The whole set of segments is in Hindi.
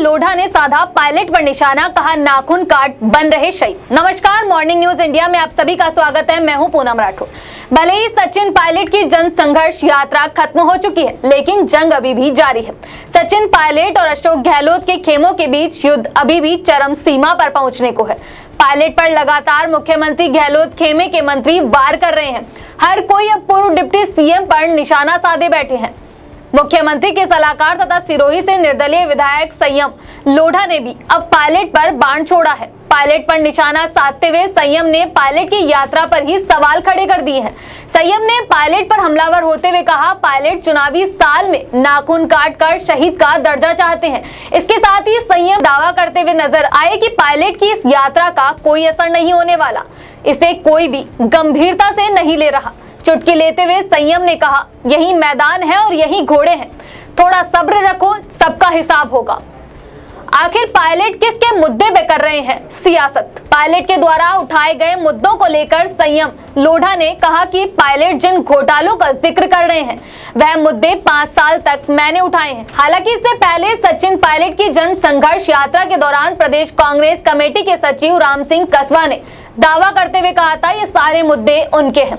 लोढ़ा ने साधा पायलट पर निशाना, कहा नाखून काट बन रहे शहीद। नमस्कार, मॉर्निंग न्यूज इंडिया में आप सभी का स्वागत है। मैं हूं पूनम राठौर। भले ही सचिन पायलट की जन संघर्ष यात्रा खत्म हो चुकी है, लेकिन जंग अभी भी जारी है। सचिन पायलट और अशोक गहलोत के खेमों के बीच युद्ध अभी भी चरम सीमा पर पहुंचने को है। पायलट पर लगातार मुख्यमंत्री गहलोत खेमे के मंत्री वार कर रहे हैं। हर कोई अब पूर्व डिप्टी सीएम पर निशाना साधे बैठे हैं। मुख्यमंत्री के सलाहकार तथा सिरोही से निर्दलीय विधायक संयम लोढ़ा ने भी अब पायलट पर बाण छोड़ा है। पायलट पर निशाना साधते हुए संयम ने पायलट की यात्रा पर ही सवाल खड़े कर दिए हैं। संयम ने पायलट पर हमलावर होते हुए कहा, पायलट चुनावी साल में नाखून काट कर शहीद का दर्जा चाहते हैं। इसके साथ ही संयम दावा करते हुए नजर आए कि पायलट की इस यात्रा का कोई असर नहीं होने वाला, इसे कोई भी गंभीरता से नहीं ले रहा। चुटकी लेते हुए संयम ने कहा, यही मैदान है और यही घोड़े हैं, थोड़ा सब्र रखो, सबका हिसाब होगा। आखिर पायलट किसके मुद्दे पे कर रहे हैं सियासत? पायलट के द्वारा उठाए गए मुद्दों को लेकर संयम लोढ़ा ने कहा कि पायलट जिन घोटालों का जिक्र कर रहे हैं वह मुद्दे 5 साल तक मैंने उठाए हैं। हालांकि इससे पहले सचिन पायलट की जन संघर्ष यात्रा के दौरान प्रदेश कांग्रेस कमेटी के सचिव राम सिंह कसवा ने दावा करते हुए कहा था, ये सारे मुद्दे उनके हैं।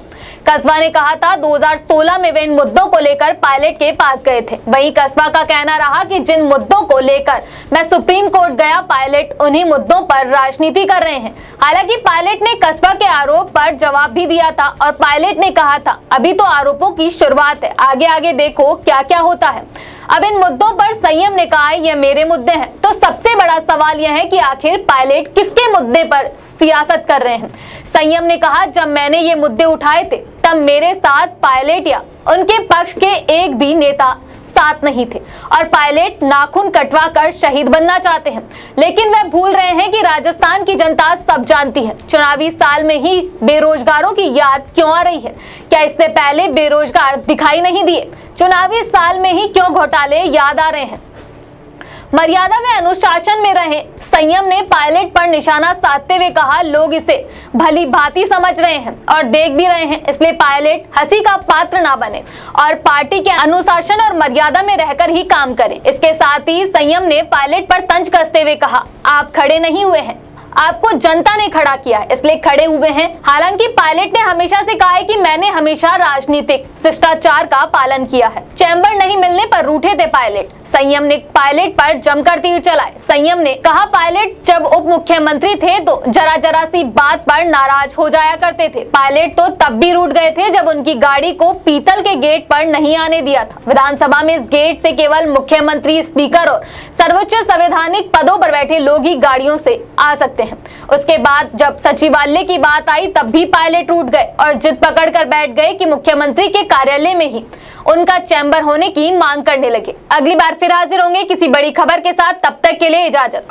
कसबा ने कहा था 2016 में वे इन मुद्दों को लेकर पायलट के पास गए थे। वहीं कसबा का कहना रहा कि जिन मुद्दों को लेकर मैं सुप्रीम कोर्ट गया, पायलट उन्हीं मुद्दों पर राजनीति कर रहे हैं। हालांकि पायलट ने कसबा के आरोप पर जवाब भी दिया था और पायलट ने कहा था, अभी तो आरोपों की शुरुआत है, आगे आगे देखो क्या क्या होता है। अब इन मुद्दों पर संयम ने कहा, ये मेरे मुद्दे हैं। तो सबसे बड़ा सवाल यह है कि आखिर पायलट किसके मुद्दे पर सियासत कर रहे हैं? संयम ने कहा, जब मैंने ये मुद्दे उठाए थे तब मेरे साथ पायलट या उनके पक्ष के एक भी नेता साथ नहीं थे और पायलट नाखून कटवा कर शहीद बनना चाहते हैं। लेकिन वह भूल रहे हैं कि राजस्थान की जनता सब जानती है। चुनावी साल में ही बेरोजगारों की याद क्यों आ रही है? क्या इससे पहले बेरोजगार दिखाई नहीं दिए? चुनावी साल में ही क्यों घोटाले याद आ रहे हैं? मर्यादा व अनुशासन में रहे। संयम ने पायलट पर निशाना साधते हुए कहा, लोग इसे भली भांति समझ रहे हैं और देख भी रहे हैं, इसलिए पायलट हंसी का पात्र ना बने और पार्टी के अनुशासन और मर्यादा में रहकर ही काम करें। इसके साथ ही संयम ने पायलट पर तंज कसते हुए कहा, आप खड़े नहीं हुए हैं, आपको जनता ने खड़ा किया है, इसलिए खड़े हुए हैं। हालांकि पायलट ने हमेशा से कहा है कि मैंने हमेशा राजनीतिक शिष्टाचार का पालन किया है। चैम्बर नहीं मिलने पर रूठे थे पायलट। संयम ने पायलट पर जमकर तीर चलाए। संयम ने कहा, पायलट जब उप मुख्यमंत्री थे तो जरा जरा सी बात पर नाराज हो जाया करते थे। पायलट तो तब भी रूठ गए थे जब उनकी गाड़ी को पीतल के गेट पर नहीं आने दिया था। विधानसभा में इस गेट से केवल मुख्यमंत्री, स्पीकर और सर्वोच्च संवैधानिक पदों पर बैठे लोग ही गाड़ियों से आ सकते हैं। उसके बाद जब सचिवालय की बात आई तब भी पायलट रूठ गए और जिद पकड़ कर बैठ गए कि मुख्यमंत्री के कार्यालय में ही उनका चैम्बर होने की मांग करने लगे। अगली बार फिर हाजिर होंगे किसी बड़ी खबर के साथ, तब तक के लिए इजाजत।